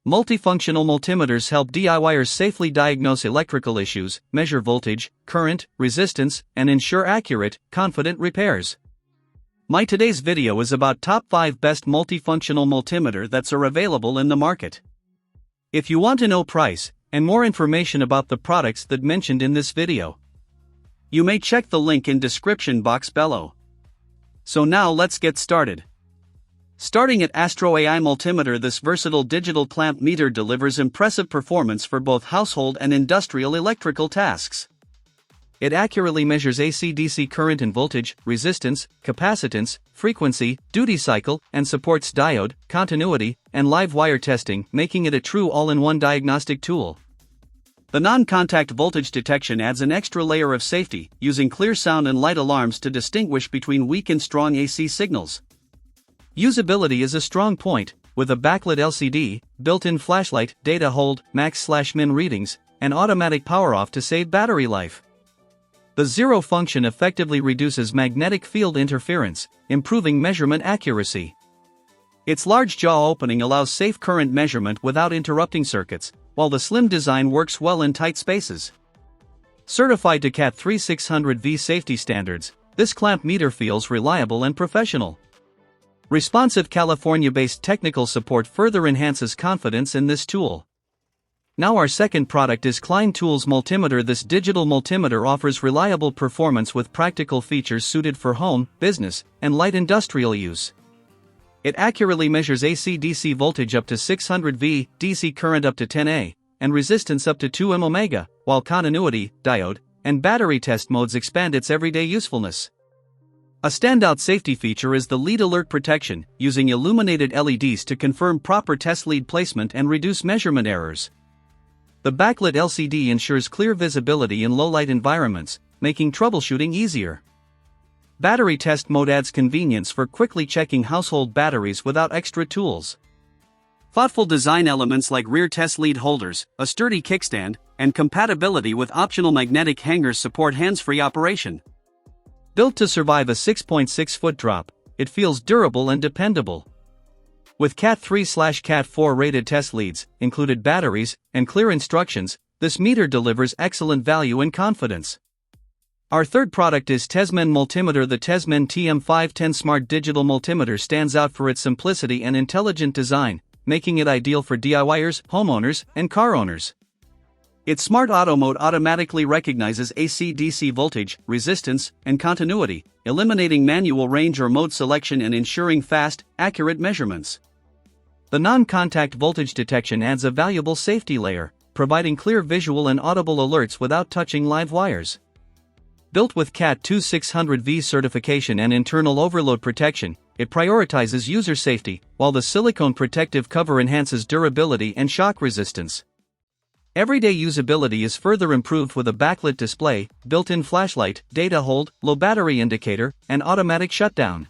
Multifunctional multimeters help DIYers safely diagnose electrical issues, measure voltage, current, resistance, and ensure accurate, confident repairs. My today's video is about top 5 best multifunctional multimeter that's are available in the market. If you want to know price, and more information about the products that mentioned in this video, you may check the link in description box below. So now let's get started. Starting at Astro AI Multimeter, this versatile digital clamp meter delivers impressive performance for both household and industrial electrical tasks. It accurately measures AC/DC current and voltage, resistance, capacitance, frequency, duty cycle, and supports diode, continuity, and live wire testing, making it a true all-in-one diagnostic tool. The non-contact voltage detection adds an extra layer of safety, using clear sound and light alarms to distinguish between weak and strong AC signals. Usability is a strong point, with a backlit LCD, built-in flashlight, data hold, max/min readings, and automatic power-off to save battery life. The zero function effectively reduces magnetic field interference, improving measurement accuracy. Its large jaw opening allows safe current measurement without interrupting circuits, while the slim design works well in tight spaces. Certified to Cat 3600V safety standards, this clamp meter feels reliable and professional. Responsive California-based technical support further enhances confidence in this tool. Now our second product is Klein Tools Multimeter. This digital multimeter offers reliable performance with practical features suited for home, business, and light industrial use. It accurately measures AC/DC voltage up to 600 V, DC current up to 10 A, and resistance up to 2 ohm, while continuity, diode, and battery test modes expand its everyday usefulness. A standout safety feature is the lead alert protection, using illuminated LEDs to confirm proper test lead placement and reduce measurement errors. The backlit LCD ensures clear visibility in low-light environments, making troubleshooting easier. Battery test mode adds convenience for quickly checking household batteries without extra tools. Thoughtful design elements like rear test lead holders, a sturdy kickstand, and compatibility with optional magnetic hangers support hands-free operation. Built to survive a 6.6-foot drop, it feels durable and dependable. With Cat 3/Cat 4 rated test leads, included batteries, and clear instructions, this meter delivers excellent value and confidence. Our third product is Tesmen Multimeter. The Tesmen TM510 Smart Digital Multimeter stands out for its simplicity and intelligent design, making it ideal for DIYers, homeowners, and car owners. Its Smart Auto mode automatically recognizes AC/DC voltage, resistance, and continuity, eliminating manual range or mode selection and ensuring fast, accurate measurements. The non-contact voltage detection adds a valuable safety layer, providing clear visual and audible alerts without touching live wires. Built with Cat 2600V certification and internal overload protection, it prioritizes user safety, while the silicone protective cover enhances durability and shock resistance. Everyday usability is further improved with a backlit display, built-in flashlight, data hold, low battery indicator, and automatic shutdown.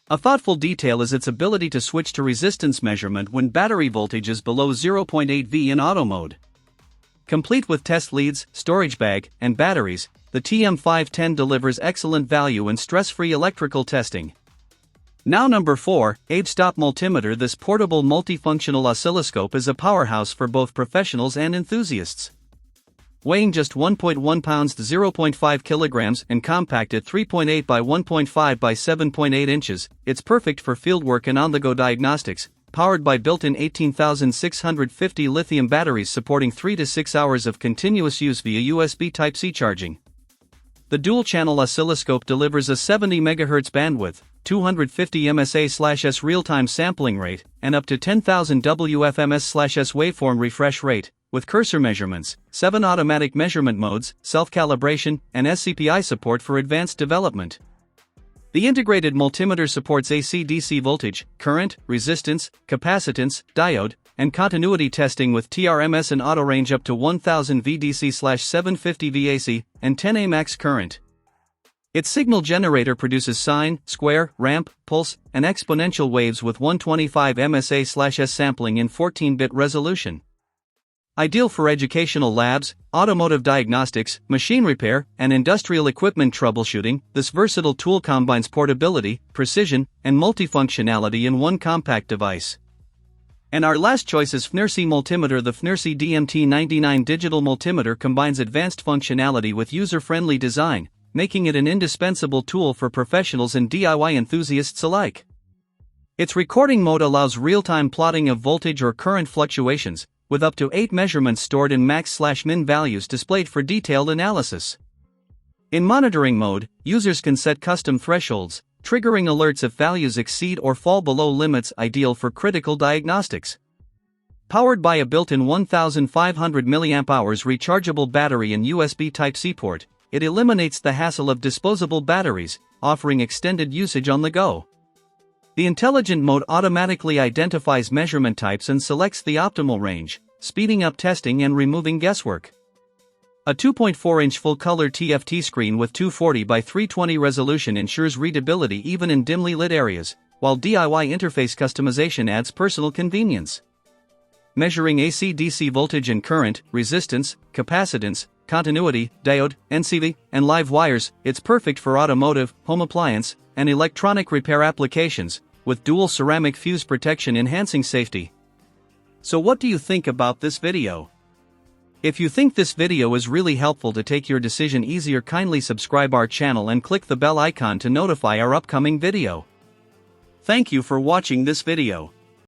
A thoughtful detail is its ability to switch to resistance measurement when battery voltage is below 0.8 V in auto mode. Complete with test leads, storage bag, and batteries, the TM510 delivers excellent value and stress-free electrical testing. Now number 4, Stop Multimeter. This portable multifunctional oscilloscope is a powerhouse for both professionals and enthusiasts. Weighing just 1.1 pounds to 0.5 kilograms and compact at 3.8 by 1.5 by 7.8 inches, it's perfect for fieldwork and on-the-go diagnostics, powered by built-in 18,650 lithium batteries supporting 3 to 6 hours of continuous use via USB Type-C charging. The dual-channel oscilloscope delivers a 70 MHz bandwidth, 250 ms/s real-time sampling rate, and up to 10,000 WFMS/s waveform refresh rate, with cursor measurements, 7 automatic measurement modes, self-calibration, and SCPI support for advanced development. The integrated multimeter supports AC/DC voltage, current, resistance, capacitance, diode, and continuity testing with TRMS and auto range up to 1000 VDC/750 VAC, and 10 A max current. Its signal generator produces sine, square, ramp, pulse, and exponential waves with 125 MSA/s sampling in 14-bit resolution. Ideal for educational labs, automotive diagnostics, machine repair, and industrial equipment troubleshooting, this versatile tool combines portability, precision, and multifunctionality in one compact device. And our last choice is FNIRSI Multimeter. The FNIRSI DMT99 digital multimeter combines advanced functionality with user-friendly design, making it an indispensable tool for professionals and DIY enthusiasts alike. Its recording mode allows real-time plotting of voltage or current fluctuations, with up to 8 measurements stored in max/min values displayed for detailed analysis. In monitoring mode, users can set custom thresholds, triggering alerts if values exceed or fall below limits, ideal for critical diagnostics. Powered by a built-in 1500 mAh rechargeable battery and USB Type-C port, it eliminates the hassle of disposable batteries, offering extended usage on the go. The intelligent mode automatically identifies measurement types and selects the optimal range, speeding up testing and removing guesswork. A 2.4-inch full-color TFT screen with 240 by 320 resolution ensures readability even in dimly lit areas, while DIY interface customization adds personal convenience. Measuring AC/DC voltage and current, resistance, capacitance, continuity, diode, NCV, and live wires, it's perfect for automotive, home appliance, and electronic repair applications, with dual ceramic fuse protection enhancing safety. So what do you think about this video? If you think this video is really helpful to take your decision easier, kindly subscribe our channel and click the bell icon to notify our upcoming video. Thank you for watching this video.